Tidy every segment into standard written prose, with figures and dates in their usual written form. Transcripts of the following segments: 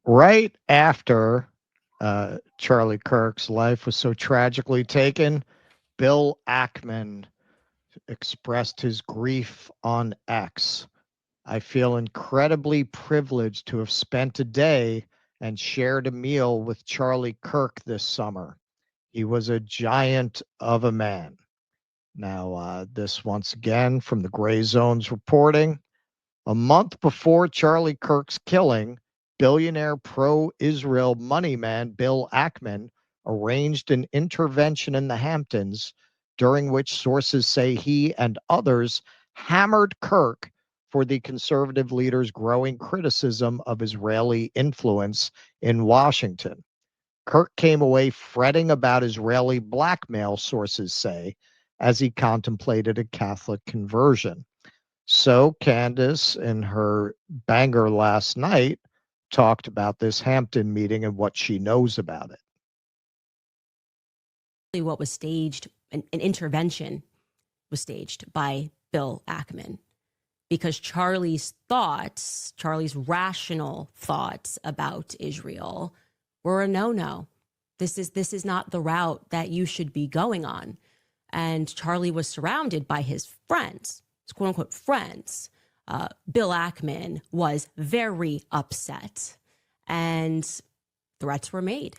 Right after Charlie Kirk's life was so tragically taken, Bill Ackman expressed his grief on X. I feel incredibly privileged to have spent a day and shared a meal with Charlie Kirk this summer. He was a giant of a man. Now, this once again from the Gray Zone's reporting. A month before Charlie Kirk's killing, billionaire pro Israel money man Bill Ackman arranged an intervention in the Hamptons, during which sources say he and others hammered Kirk for the conservative leader's growing criticism of Israeli influence in Washington. Kirk came away fretting about Israeli blackmail, sources say, as he contemplated a Catholic conversion. So Candace, in her banger last night, talked about this Hampton meeting and what she knows about it. What was staged, an intervention was staged by Bill Ackman, because Charlie's rational thoughts about Israel were a no-no. This is not the route that you should be going on. And Charlie was surrounded by his friends, his quote unquote friends. Bill Ackman was very upset, and threats were made.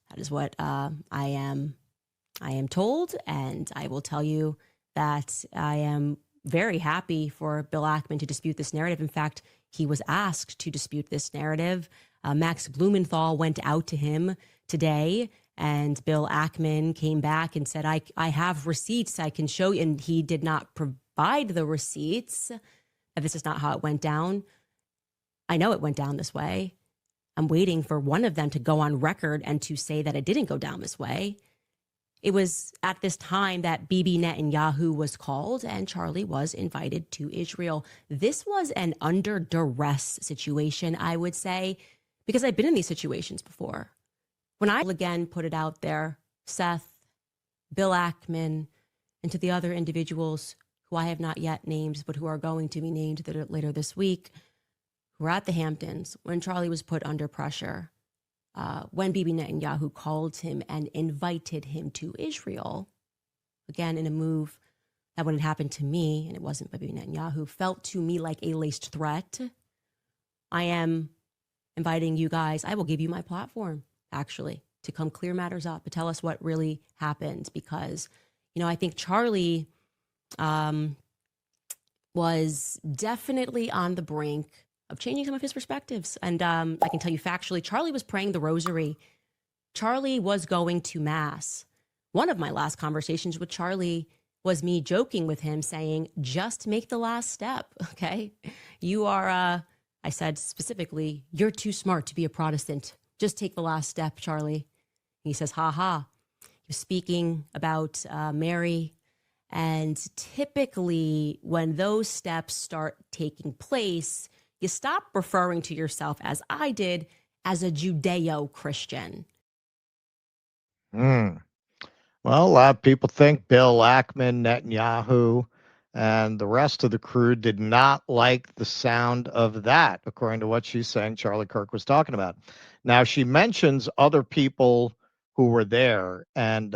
That is what I am told, and I will tell you that I am very happy for Bill Ackman to dispute this narrative. In fact, he was asked to dispute this narrative. Max Blumenthal went out to him today, and Bill Ackman came back and said, I have receipts I can show you. And he did not provide the receipts. This is not how it went down. I know it went down this way. I'm waiting for one of them to go on record and to say that it didn't go down this way. It was at this time that Bibi Netanyahu was called and Charlie was invited to Israel. This was an under duress situation, I would say, because I've been in these situations before. When I again put it out there, Seth, Bill Ackman, and to the other individuals who I have not yet named, but who are going to be named later this week, who were at the Hamptons when Charlie was put under pressure, when Bibi Netanyahu called him and invited him to Israel, again, in a move that when it happened to me, and it wasn't Bibi Netanyahu, felt to me like a laced threat. I am inviting you guys, I will give you my platform, actually, to come clear matters up, to tell us what really happened, because, I think Charlie was definitely on the brink of changing some of his perspectives. And I can tell you factually, Charlie was praying the rosary. Charlie was going to mass. One of my last conversations with Charlie was me joking with him saying, just make the last step, okay? You are, I said specifically, you're too smart to be a Protestant. Just take the last step, Charlie. He says, ha ha. He was speaking about Mary. And typically when those steps start taking place, you stop referring to yourself, as I did, as a Judeo-Christian. Well, a lot of people think Bill Ackman, Netanyahu, and the rest of the crew did not like the sound of that, according to what she's saying Charlie Kirk was talking about. Now, she mentions other people who were there, and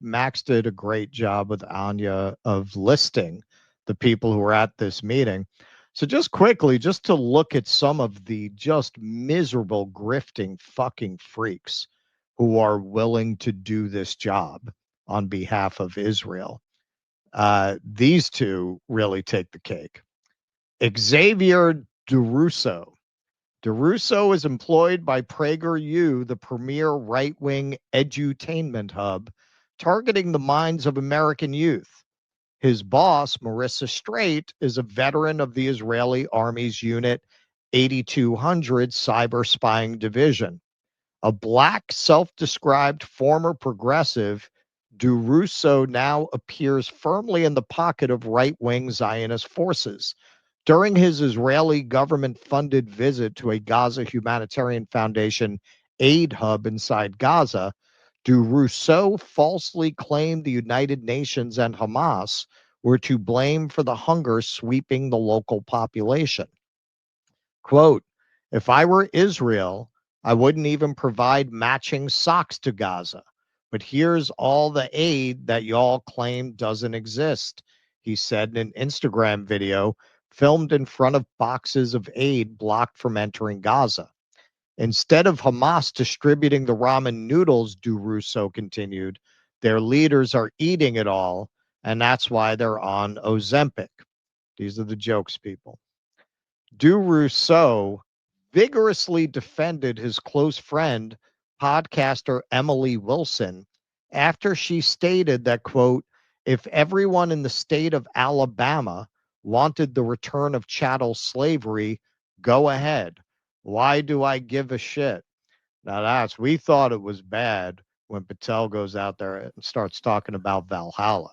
Max did a great job with Anya of listing the people who were at this meeting. So just quickly, just to look at some of the just miserable, grifting fucking freaks who are willing to do this job on behalf of Israel. These two really take the cake. Xavier DeRusso. DeRusso is employed by PragerU, the premier right-wing edutainment hub, targeting the minds of American youth. His boss, Marissa Straight, is a veteran of the Israeli Army's Unit 8200 Cyber Spying Division. A black, self-described former progressive, DeRusso now appears firmly in the pocket of right-wing Zionist forces. During his Israeli government-funded visit to a Gaza Humanitarian Foundation aid hub inside Gaza, DeRusso falsely claimed the United Nations and Hamas were to blame for the hunger sweeping the local population. Quote, If I were Israel, I wouldn't even provide matching socks to Gaza. But here's all the aid that y'all claim doesn't exist, he said in an Instagram video filmed in front of boxes of aid blocked from entering Gaza. Instead of Hamas distributing the ramen noodles, Du Russo continued, their leaders are eating it all, and that's why they're on Ozempic. These are the jokes, people. Du Rousseau vigorously defended his close friend, podcaster Emily Wilson, after she stated that, quote, if everyone in the state of Alabama wanted the return of chattel slavery, go ahead. Why do I give a shit? Now we thought it was bad when Patel goes out there and starts talking about Valhalla.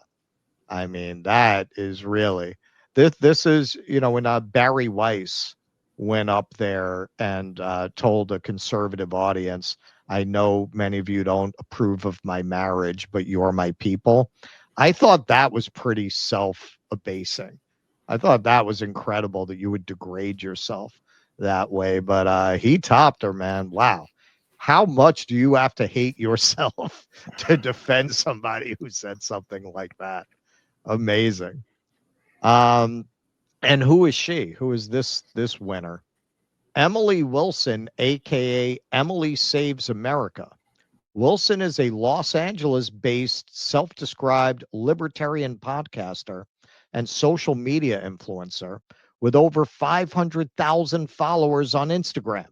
I mean, that is really this is, when Barry Weiss went up there and told a conservative audience, I know many of you don't approve of my marriage, but you're my people. I thought that was pretty self-abasing. I thought that was incredible that you would degrade yourself that way. But he topped her, man. Wow. How much do you have to hate yourself to defend somebody who said something like that? Amazing. Um, and who is she? Who is this winner? Emily Wilson, aka Emily Saves America. Wilson is a Los Angeles-based, self-described libertarian podcaster and social media influencer with over 500,000 followers on Instagram.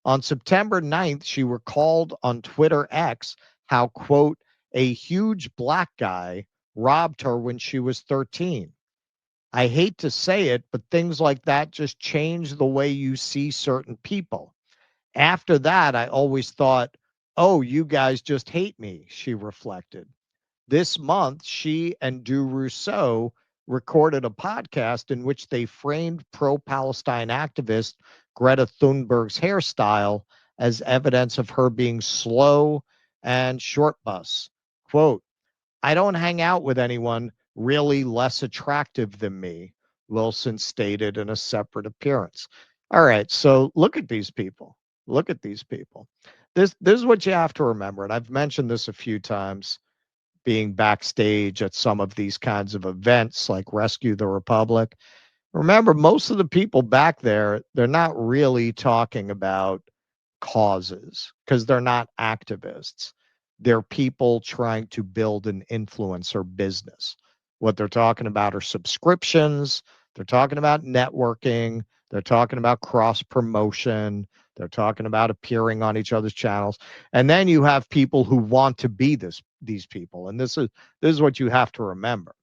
On September 9th, she recalled on Twitter X how, quote, a huge black guy robbed her when she was 13. I hate to say it, but things like that just change the way you see certain people. After that, I always thought, oh, you guys just hate me, she reflected. This month, she and Du Rousseau recorded a podcast in which they framed pro Palestine activist Greta Thunberg's hairstyle as evidence of her being slow and short bus. Quote, I don't hang out with anyone really less attractive than me, Wilson stated in a separate appearance. All right, so look at these people. Look at these people. This is what you have to remember, and I've mentioned this a few times being backstage at some of these kinds of events like Rescue the Republic. Remember, most of the people back there, they're not really talking about causes because they're not activists. They're people trying to build an influencer business. What they're talking about are subscriptions, they're talking about networking, they're talking about cross promotion, they're talking about appearing on each other's channels. And then you have people who want to be these people. And this is what you have to remember.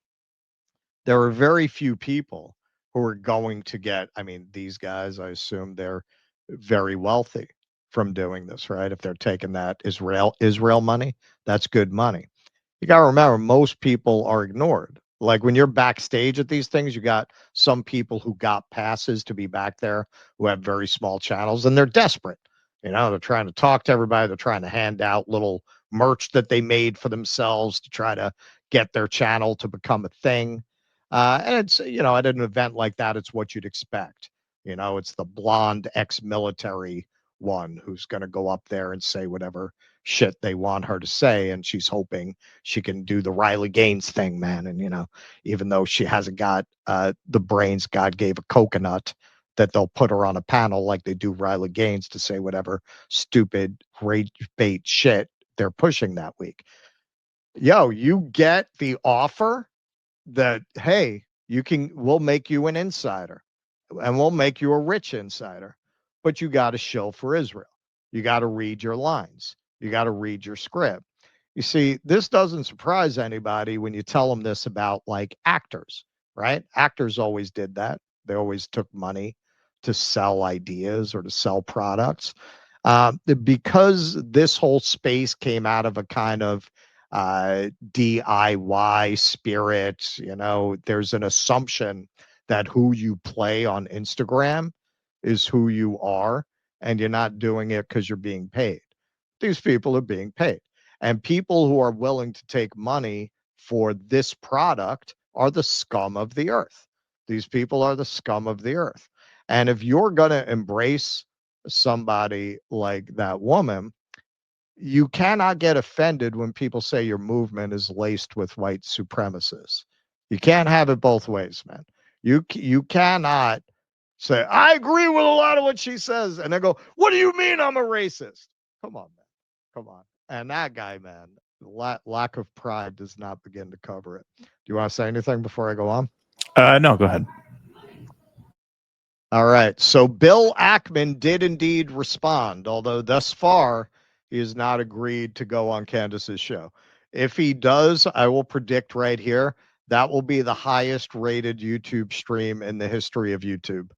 There are very few people who are going to get, I mean, these guys, I assume they're very wealthy from doing this, right? If they're taking that Israel money, that's good money. You got to remember, most people are ignored. Like when you're backstage at these things, you got some people who got passes to be back there who have very small channels and they're desperate. They're trying to talk to everybody. They're trying to hand out little merch that they made for themselves to try to get their channel to become a thing. And it's, at an event like that, it's what you'd expect. It's the blonde ex military one who's going to go up there and say whatever shit they want her to say. And she's hoping she can do the Riley Gaines thing, man. And, even though she hasn't got the brains God gave a coconut, that they'll put her on a panel like they do Riley Gaines to say whatever stupid rage bait shit they're pushing that week. Yo, you get the offer that, hey, we'll make you an insider and we'll make you a rich insider, but you got to shill for Israel. You got to read your lines. You got to read your script. You see, this doesn't surprise anybody when you tell them this about like actors, right? Actors always did that. They always took money to sell ideas or to sell products. Because this whole space came out of a kind of DIY spirit, there's an assumption that who you play on Instagram is who you are, and you're not doing it because you're being paid. These people are being paid. And people who are willing to take money for this product are the scum of the earth. These people are the scum of the earth. And if you're going to embrace somebody like that woman, you cannot get offended when people say your movement is laced with white supremacists. You can't have it both ways, man. You cannot say, I agree with a lot of what she says, and then go, what do you mean I'm a racist? Come on, man. Come on. And that guy, man, lack of pride does not begin to cover it. Do you want to say anything before I go on? No, go ahead. All right. So Bill Ackman did indeed respond, although thus far he has not agreed to go on Candace's show. If he does, I will predict right here that will be the highest rated YouTube stream in the history of YouTube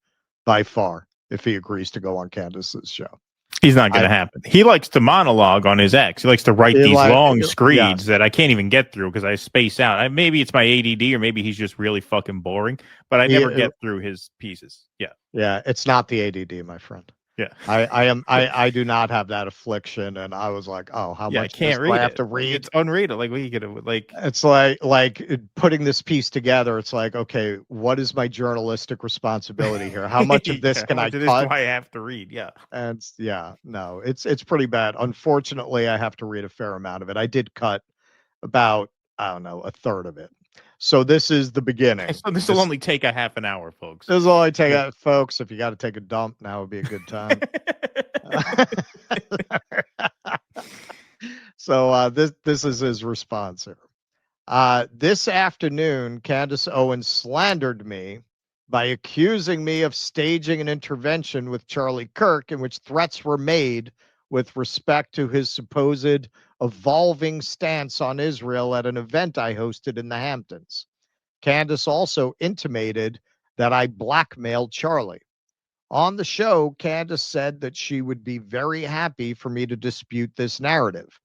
by far, if he agrees to go on Candace's show. He's not going to happen. He likes to monologue on his X. He likes to write these long screeds that I can't even get through because I space out. Maybe it's my ADD or maybe he's just really fucking boring, but I never get through his pieces. Yeah. Yeah. It's not the ADD, my friend. Yeah. I do not have that affliction. And I was like, oh, how much do I have to read? It's unrated. Like, what are you going to like? It's like putting this piece together. It's like, okay, what is my journalistic responsibility here? How much of this can I cut? Do I have to read? Yeah. And yeah, no, it's pretty bad. Unfortunately, I have to read a fair amount of it. I did cut about, I don't know, a third of it. So this is the beginning. So this will only take a half an hour, folks. This will only take folks. If you got to take a dump, now would be a good time. So this is his response here. This afternoon, Candace Owens slandered me by accusing me of staging an intervention with Charlie Kirk in which threats were made with respect to his supposed evolving stance on Israel at an event I hosted in the Hamptons. Candace also intimated that I blackmailed Charlie. On the show, Candace said that she would be very happy for me to dispute this narrative.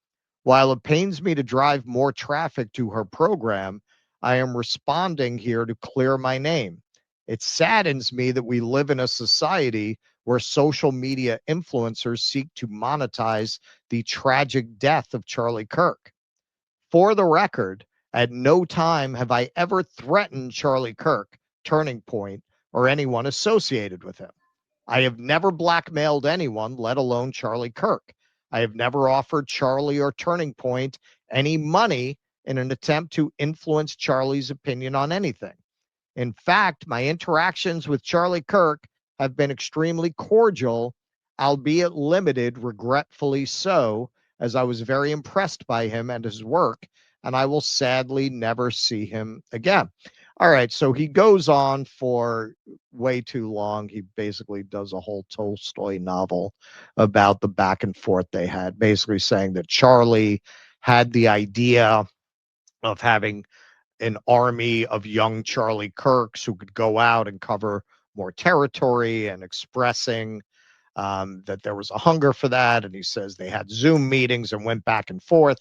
While it pains me to drive more traffic to her program, I am responding here to clear my name. It saddens me that we live in a society where social media influencers seek to monetize the tragic death of Charlie Kirk. For the record, at no time have I ever threatened Charlie Kirk, Turning Point, or anyone associated with him. I have never blackmailed anyone, let alone Charlie Kirk. I have never offered Charlie or Turning Point any money in an attempt to influence Charlie's opinion on anything. In fact, my interactions with Charlie Kirk have been extremely cordial, albeit limited, regretfully so, as I was very impressed by him and his work, and I will sadly never see him again. All right, so he goes on for way too long. He basically does a whole Tolstoy novel about the back and forth they had, basically saying that Charlie had the idea of having an army of young Charlie Kirks who could go out and cover more territory and expressing that there was a hunger for that. And he says they had Zoom meetings and went back and forth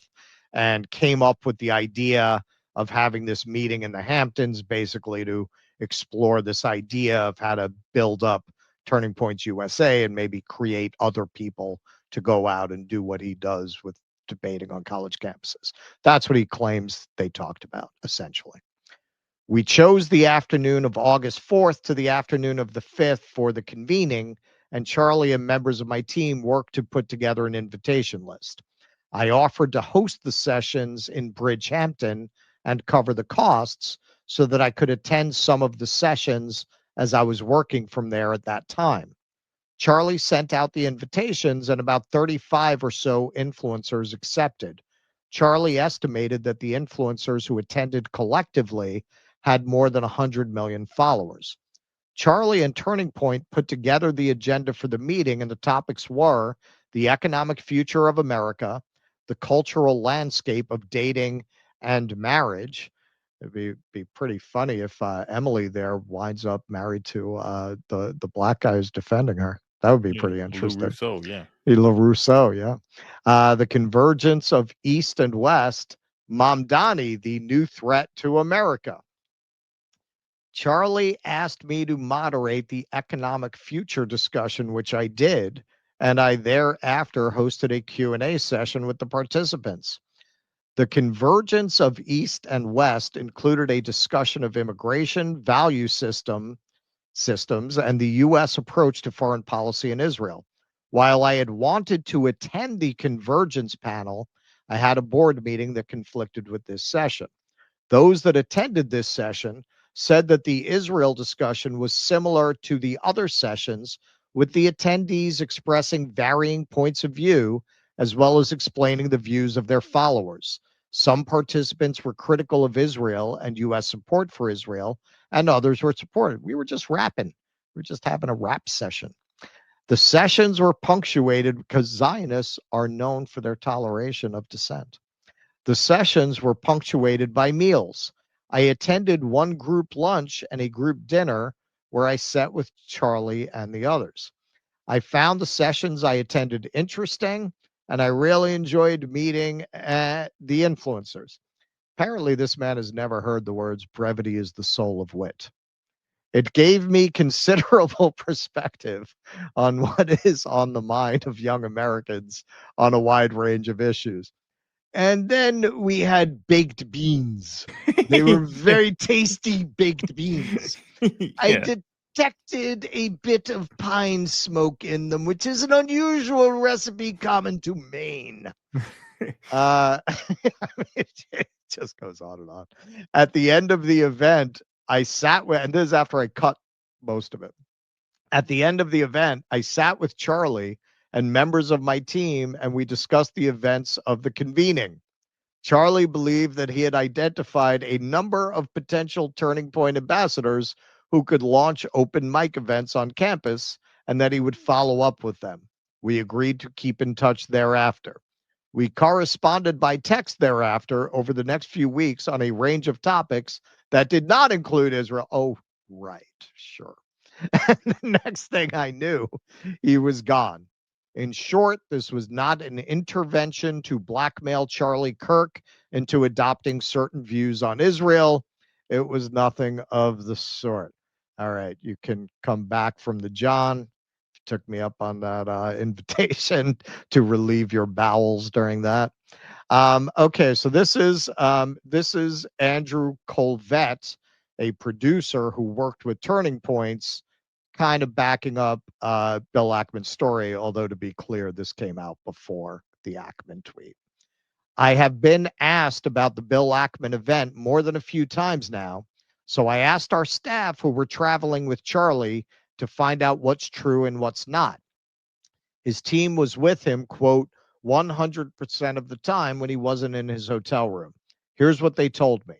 and came up with the idea of having this meeting in the Hamptons, basically to explore this idea of how to build up Turning Points USA and maybe create other people to go out and do what he does with debating on college campuses. That's what he claims they talked about, essentially. We chose the afternoon of August 4th to the afternoon of the 5th for the convening, and Charlie and members of my team worked to put together an invitation list. I offered to host the sessions in Bridgehampton and cover the costs so that I could attend some of the sessions as I was working from there at that time. Charlie sent out the invitations and about 35 or so influencers accepted. Charlie estimated that the influencers who attended collectively had more than 100 million followers. Charlie and Turning Point put together the agenda for the meeting, and the topics were the economic future of America, the cultural landscape of dating and marriage. It'd be pretty funny if Emily there winds up married to the black guy who's defending her. That would be pretty interesting. Rousseau, yeah. Rousseau, yeah. The convergence of East and West, Mamdani, the new threat to America. Charlie asked me to moderate the economic future discussion, which I did, and I thereafter hosted a Q&A session with the participants. The convergence of East and West included a discussion of immigration, value systems, and the U.S. approach to foreign policy in Israel. While I had wanted to attend the convergence panel, I had a board meeting that conflicted with this session. Those that attended this session said that the Israel discussion was similar to the other sessions, with the attendees expressing varying points of view, as well as explaining the views of their followers. Some participants were critical of Israel and U.S. support for Israel, and others were supportive. We were just rapping. We were just having a rap session. The sessions were punctuated because Zionists are known for their toleration of dissent. The sessions were punctuated by meals. I attended one group lunch and a group dinner where I sat with Charlie and the others. I found the sessions I attended interesting, and I really enjoyed meeting the influencers. Apparently, this man has never heard the words brevity is the soul of wit. It gave me considerable perspective on what is on the mind of young Americans on a wide range of issues. And then we had baked beans. They were very tasty baked beans. I detected a bit of pine smoke in them, which is an unusual recipe common to Maine. It just goes on and on. At the end of the event, I sat with, and this is after I cut most of it. At the end of the event, I sat with Charlie and members of my team, and we discussed the events of the convening. Charlie believed that he had identified a number of potential Turning Point ambassadors who could launch open mic events on campus, and that he would follow up with them. We agreed to keep in touch thereafter. We corresponded by text thereafter over the next few weeks on a range of topics that did not include Israel. Oh, right, sure. And the next thing I knew, he was gone. In short, this was not an intervention to blackmail Charlie Kirk into adopting certain views on Israel. It was nothing of the sort. All right, you can come back from the John. Took me up on that invitation to relieve your bowels during that. Okay, so this is Andrew Colvette, a producer who worked with Turning Points, kind of backing up Bill Ackman's story, although to be clear, this came out before the Ackman tweet. I have been asked about the Bill Ackman event more than a few times now, so I asked our staff who were traveling with Charlie to find out what's true and what's not. His team was with him, quote, 100% of the time when he wasn't in his hotel room. Here's what they told me.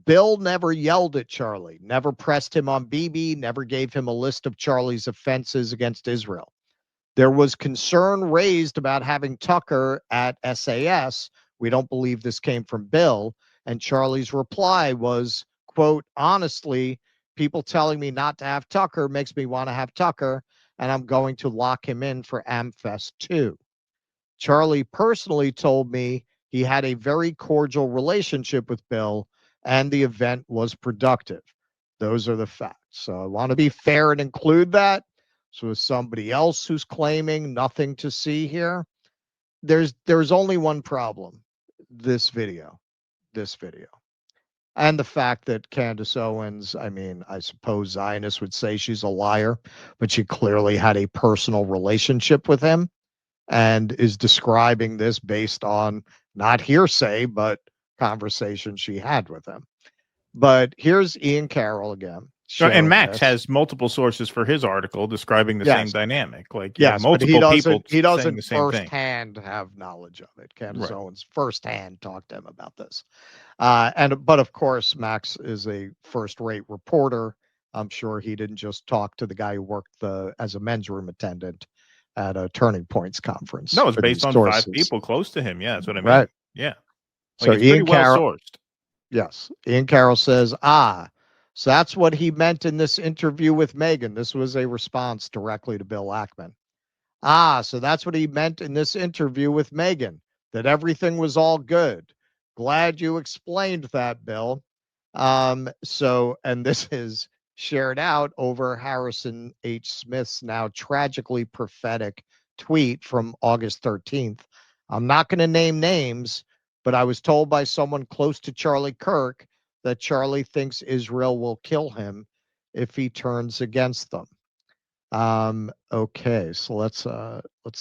Bill never yelled at Charlie, never pressed him on Bibi, never gave him a list of Charlie's offenses against Israel. There was concern raised about having Tucker at SAS. We don't believe this came from Bill. And Charlie's reply was, quote, honestly, people telling me not to have Tucker makes me want to have Tucker, and I'm going to lock him in for AmFest 2. Charlie personally told me he had a very cordial relationship with Bill, and the event was productive. Those are the facts. So I want to be fair and include that. So is somebody else who's claiming nothing to see here? There's only one problem. This video. And the fact that Candace Owens, I mean, I suppose Zionists would say she's a liar, but she clearly had a personal relationship with him and is describing this based on not hearsay, but conversation she had with him. But here's Ian Carroll again. And Max has multiple sources for his article describing the same dynamic. Like, yes, multiple people he doesn't saying the same thing. firsthand have knowledge of it. Candace Owens firsthand talked to him about this. But of course, Max is a first-rate reporter. I'm sure he didn't just talk to the guy who worked as a men's room attendant at a Turning Points conference. No, it's based on sources. 5 people close to him. Yeah, that's what I mean. Right. Yeah. So it's Ian Carroll, well sourced. Yes. Ian Carroll says, so that's what he meant in this interview with Megan. This was a response directly to Bill Ackman. So that's what he meant in this interview with Megan, that everything was all good. Glad you explained that, Bill. And this is shared out over Harrison H. Smith's now tragically prophetic tweet from August 13th. I'm not going to name names, but I was told by someone close to Charlie Kirk that Charlie thinks Israel will kill him if he turns against them. Okay, so let's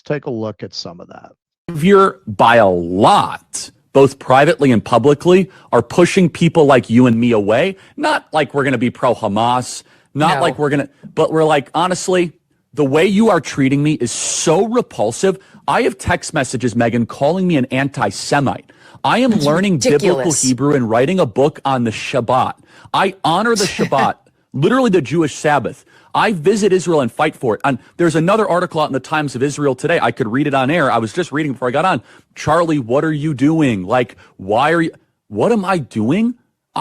take a look at some of that. Behavior by a lot, both privately and publicly, are pushing people like you and me away. Not like we're going to be pro-Hamas, not like we're going to, but we're like, honestly, the way you are treating me is so repulsive. I have text messages, Megan, calling me an anti-Semite. I am learning biblical Hebrew and writing a book on the Shabbat. I honor the Shabbat, literally the Jewish Sabbath. I visit Israel and fight for it. And there's another article out in the Times of Israel today. I could read it on air. I was just reading before I got on. Charlie, what are you doing? Like, what am I doing?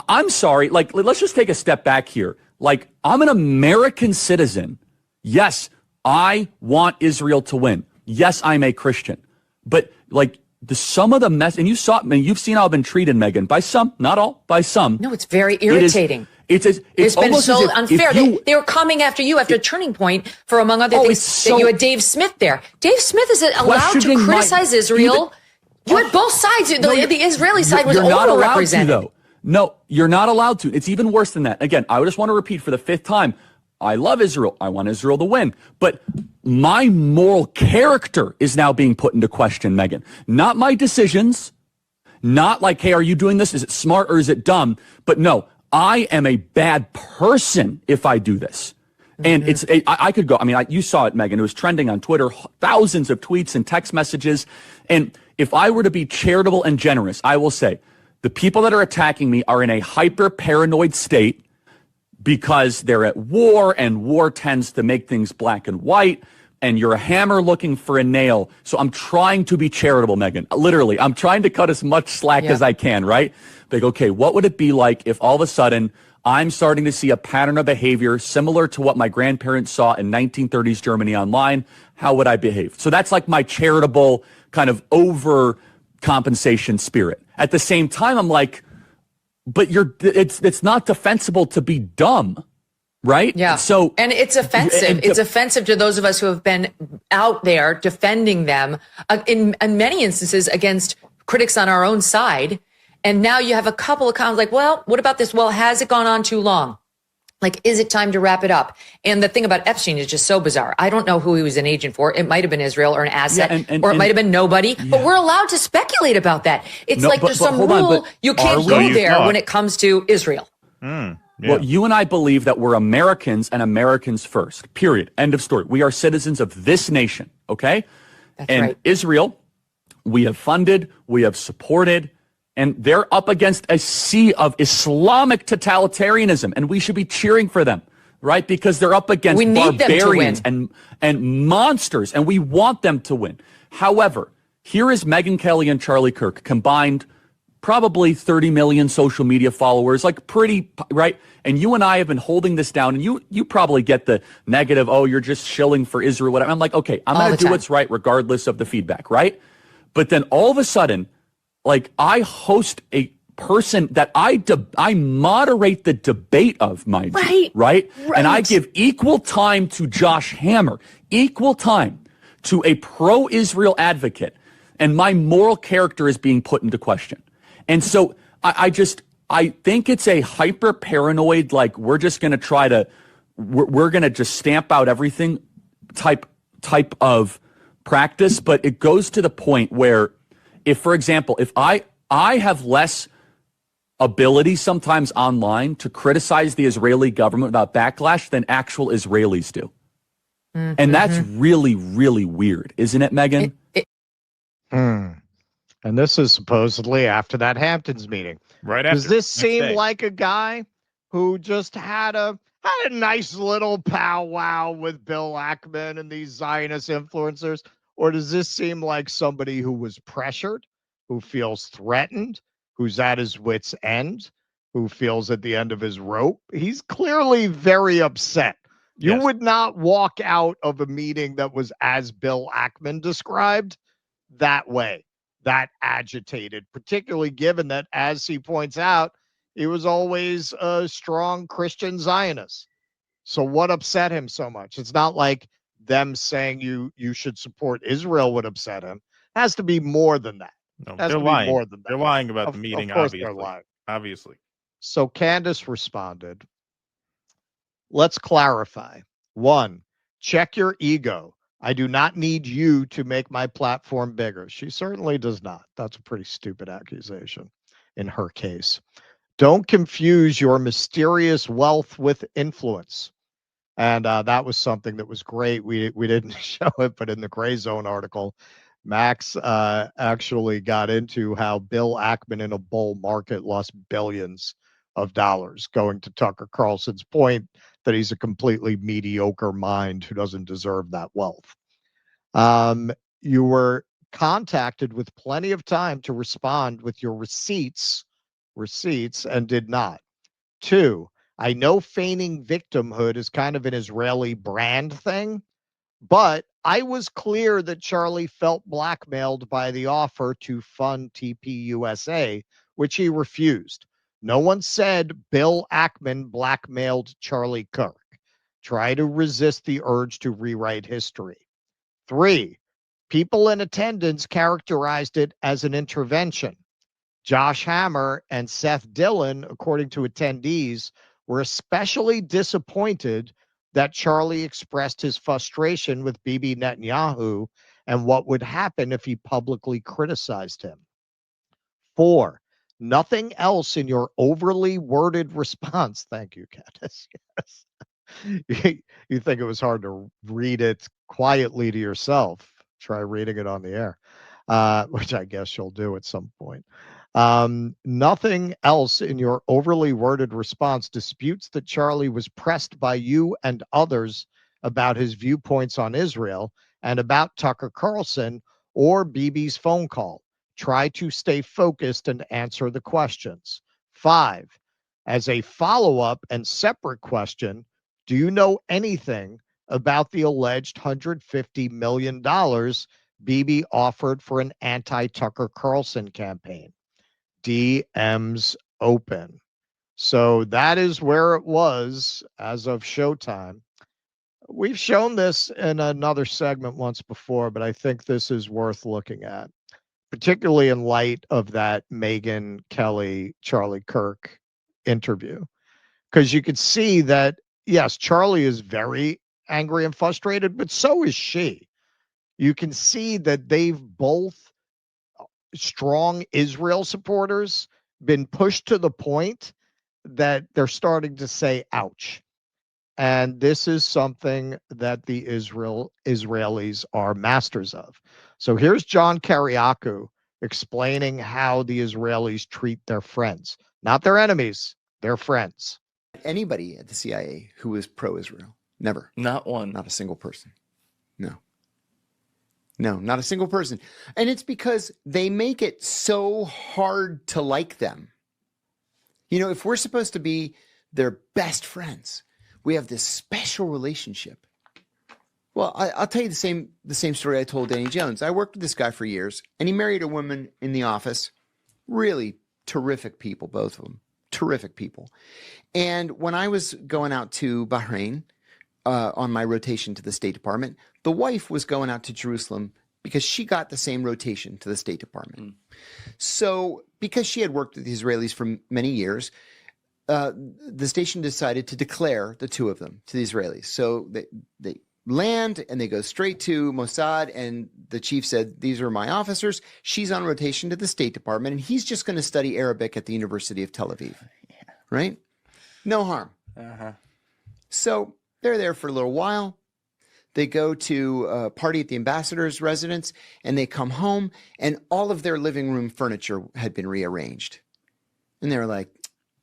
I'm sorry. Like, let's just take a step back here. Like, I'm an American citizen. Yes, I want Israel to win. Yes, I'm a Christian. But like, some of the mess, and you've seen how I've been treated, Megan, by some, not all, by some. No, it's very irritating. It's been so unfair. They were coming after you after Turning Point for, among other things, that you had Dave Smith there. Dave Smith is allowed to criticize Israel. You had both sides. The Israeli side was overrepresented. Though. No, you're not allowed to. It's even worse than that. Again, I just want to repeat for the 5th time. I love Israel. I want Israel to win. But my moral character is now being put into question, Megan. Not my decisions. Not like, hey, are you doing this? Is it smart or is it dumb? But no, I am a bad person if I do this. And I could go, I mean, you saw it, Megan. It was trending on Twitter, thousands of tweets and text messages. And if I were to be charitable and generous, I will say the people that are attacking me are in a hyper paranoid state because they're at war, and war tends to make things black and white, and you're a hammer looking for a nail. So I'm trying to be charitable, Megan. Literally, I'm trying to cut as much slack as I can, right? Like, okay, what would it be like if all of a sudden I'm starting to see a pattern of behavior similar to what my grandparents saw in 1930s Germany online? How would I behave? So that's like my charitable kind of overcompensation spirit. At the same time, I'm like, but it's not defensible to be dumb, right? Yeah. So, and it's offensive. It's offensive to those of us who have been out there defending them in many instances against critics on our own side. And now you have a couple of comments like, well, what about this? Well, has it gone on too long? Like, is it time to wrap it up? And the thing about Epstein is just so bizarre. I don't know who he was an agent for. It might have been Israel or an asset, or it might have been nobody. Yeah. But we're allowed to speculate about that. It's there's some rule. You can't go there when it comes to Israel. Yeah. Well, you and I believe that we're Americans and Americans first, period. End of story. We are citizens of this nation, okay? That's right. Israel, we have funded, we have supported, and they're up against a sea of Islamic totalitarianism, and we should be cheering for them, right? Because they're up against barbarians and monsters, and we want them to win. However, here is Megyn Kelly and Charlie Kirk combined, probably 30 million social media followers, like pretty, right? And you and I have been holding this down, and you probably get the negative, oh, you're just shilling for Israel, whatever. I'm like, okay, I'm going to do what's right regardless of the feedback, right? But then all of a sudden, like, I host a person that I moderate the debate of, mind you, right? And I give equal time to Josh Hammer, equal time to a pro-Israel advocate, and my moral character is being put into question. And so I think it's a hyper paranoid, like, we're just going to try to, we're going to just stamp out everything type of practice. But it goes to the point where, if, for example, if I have less ability sometimes online to criticize the Israeli government without backlash than actual Israelis do. And that's really, really weird, isn't it, Megan? And this is supposedly after that Hamptons meeting. Right after. Does this seem like a guy who just had a nice little powwow with Bill Ackman and these Zionist influencers? Or does this seem like somebody who was pressured, who feels threatened, who's at his wit's end, who feels at the end of his rope? He's clearly very upset. You would not walk out of a meeting that was, as Bill Ackman described, that way, that agitated, particularly given that, as he points out, he was always a strong Christian Zionist. So what upset him so much? It's not like them saying you should support Israel would upset him. It has to be more than that. No, they're lying. More than that. They're lying about the meeting, of course they're lying. Obviously. So Candace responded, let's clarify. 1, check your ego. I do not need you to make my platform bigger. She certainly does not. That's a pretty stupid accusation in her case. Don't confuse your mysterious wealth with influence. And that was something that was great. We didn't show it, but in the Gray Zone article, Max actually got into how Bill Ackman in a bull market lost billions of dollars, going to Tucker Carlson's point that he's a completely mediocre mind who doesn't deserve that wealth. You were contacted with plenty of time to respond with your receipts, and did not. 2, I know feigning victimhood is kind of an Israeli brand thing, but I was clear that Charlie felt blackmailed by the offer to fund TPUSA, which he refused. No one said Bill Ackman blackmailed Charlie Kirk. Try to resist the urge to rewrite history. 3, people in attendance characterized it as an intervention. Josh Hammer and Seth Dillon, according to attendees, were especially disappointed that Charlie expressed his frustration with Bibi Netanyahu and what would happen if he publicly criticized him. 4, nothing else in your overly worded response. Thank you, Candace. Yes. You think it was hard to read it quietly to yourself. Try reading it on the air, which I guess you'll do at some point. Nothing else in your overly worded response disputes that Charlie was pressed by you and others about his viewpoints on Israel and about Tucker Carlson or Bibi's phone call. Try to stay focused and answer the questions. 5, as a follow-up and separate question, do you know anything about the alleged $150 million Bibi offered for an anti-Tucker Carlson campaign? DMs open. So that is where it was as of showtime. We've shown this in another segment once before, but I think this is worth looking at, particularly in light of that Megyn Kelly, Charlie Kirk interview. Because you could see that, yes, Charlie is very angry and frustrated, but so is she. You can see that they've both, strong Israel supporters, been pushed to the point that they're starting to say, ouch. And this is something that the Israelis are masters of. So here's John Kiriakou explaining how the Israelis treat their friends, not their enemies, their friends. Anybody at the CIA who was pro-Israel? Never. Not one. Not a single person. No. No, not a single person. And it's because they make it so hard to like them. You know, if we're supposed to be their best friends, we have this special relationship. Well, I'll tell you the same story I told Danny Jones. I worked with this guy for years, and he married a woman in the office. Really terrific people, both of them. Terrific people. And when I was going out to Bahrain on my rotation to the State Department, the wife was going out to Jerusalem because she got the same rotation to the State Department. So because she had worked with the Israelis for many years, the station decided to declare the two of them to the Israelis. So they land and they go straight to Mossad, and the chief said, these are my officers. She's on rotation to the State Department, and he's just going to study Arabic at the University of Tel Aviv. Yeah. Right? No harm. So they're there for a little while. They go to a party at the ambassador's residence, and they come home, and all of their living room furniture had been rearranged. And they were like,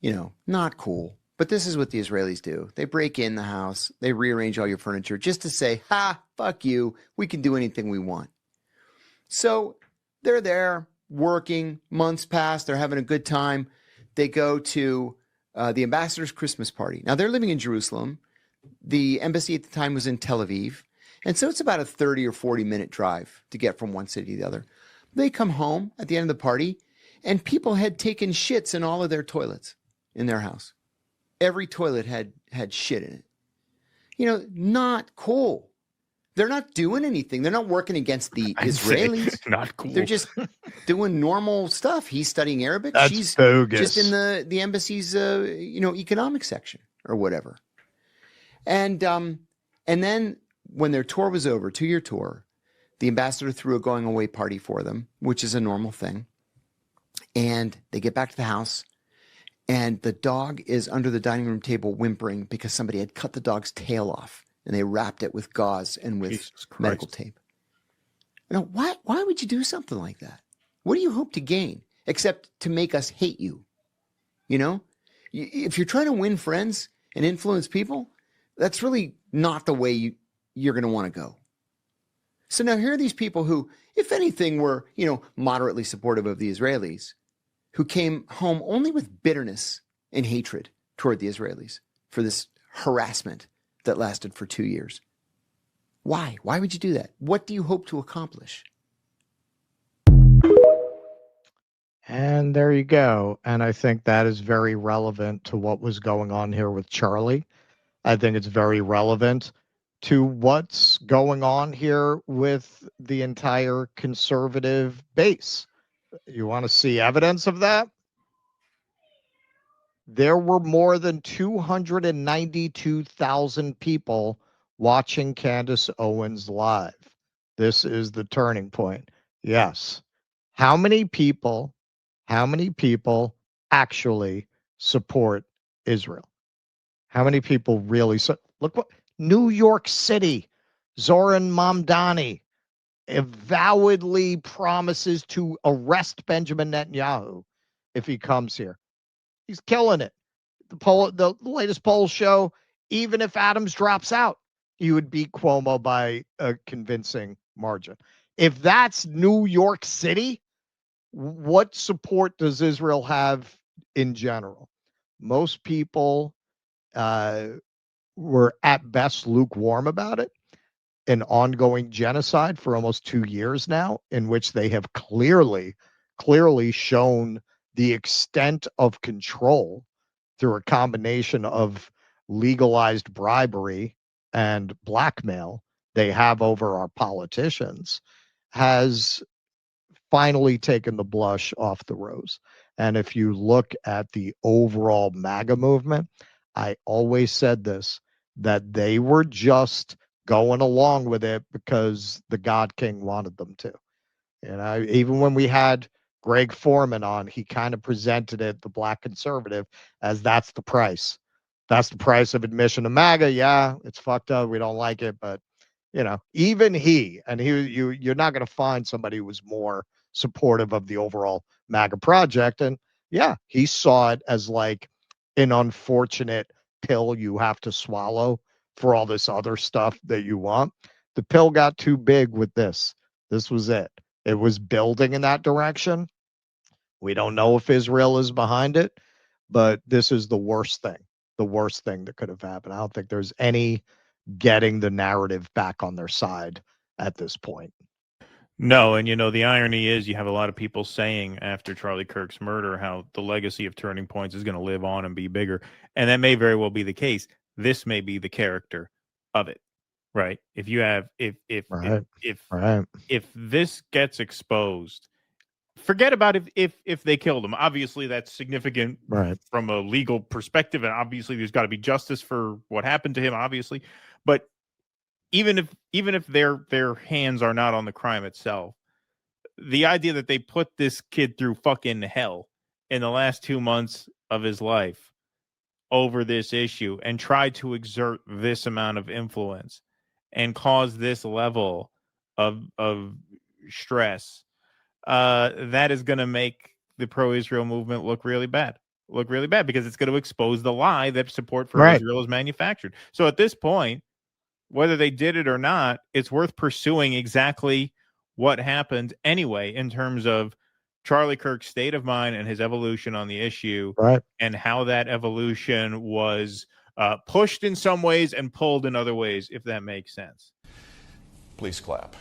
you know, not cool. But this is what the Israelis do. They break in the house. They rearrange all your furniture just to say, ha, fuck you. We can do anything we want. So they're there working. Months pass. They're having a good time. They go to the ambassador's Christmas party. Now, they're living in Jerusalem. The embassy at the time was in Tel Aviv. And so it's about a 30 or 40-minute drive to get from one city to the other. They come home at the end of the party, and people had taken shits in all of their toilets in their house. Every toilet had shit in it. You know, not cool. They're not doing anything. They're not working against the Israelis. Not cool. They're just doing normal stuff. He's studying Arabic. That's She's bogus. Just in the embassy's economic section or whatever. And then when their tour was over, 2-year tour, the ambassador threw a going away party for them, which is a normal thing. And they get back to the house, and the dog is under the dining room table whimpering because somebody had cut the dog's tail off, and they wrapped it with gauze and with medical tape. Now, why would you do something like that? What do you hope to gain except to make us hate you? You know, if you're trying to win friends and influence people, that's really not the way you're going to want to go. So now here are these people who, if anything, were, moderately supportive of the Israelis, who came home only with bitterness and hatred toward the Israelis for this harassment that lasted for 2 years. Why? Why would you do that? What do you hope to accomplish? And there you go. And I think that is very relevant to what was going on here with Charlie. I think it's very relevant to what's going on here with the entire conservative base. You want to see evidence of that? There were more than 292,000 people watching Candace Owens live. This is the turning point. Yes. How many people actually support Israel? How many people really? Look what New York City, Zoran Mamdani avowedly promises to arrest Benjamin Netanyahu if he comes here. He's killing it. The latest polls show even if Adams drops out, he would beat Cuomo by a convincing margin. If that's New York City, what support does Israel have in general? Most people were at best lukewarm about it. An ongoing genocide for almost 2 years now, in which they have clearly shown the extent of control through a combination of legalized bribery and blackmail they have over our politicians, has finally taken the blush off the rose. And if you look at the overall MAGA movement, I always said this, that they were just going along with it because the God King wanted them to. And even when we had Greg Foreman on, he kind of presented it, the black conservative, as that's the price. That's the price of admission to MAGA. Yeah, it's fucked up. We don't like it. But, even you're not going to find somebody who was more supportive of the overall MAGA project. And yeah, he saw it as like an unfortunate pill you have to swallow for all this other stuff that you want. The pill got too big with this. This was it. It was building in that direction. We don't know if Israel is behind it, but this is the worst thing that could have happened. I don't think there's any getting the narrative back on their side at this point. No, and the irony is you have a lot of people saying after Charlie Kirk's murder how the legacy of Turning Points is going to live on and be bigger, and that may very well be the case. This may be the character of it, right? If you have if this gets exposed, forget about if they killed him. Obviously, that's significant from a legal perspective, and obviously there's got to be justice for what happened to him. Obviously, but even if their hands are not on the crime itself, the idea that they put this kid through fucking hell in the last 2 months of his life over this issue and tried to exert this amount of influence and cause this level of stress, that is going to make the pro-Israel movement look really bad because it's going to expose the lie that support for Israel is manufactured. So at this point, whether they did it or not, it's worth pursuing exactly what happened anyway in terms of Charlie Kirk's state of mind and his evolution on the issue, and how that evolution was pushed in some ways and pulled in other ways, if that makes sense. Please clap.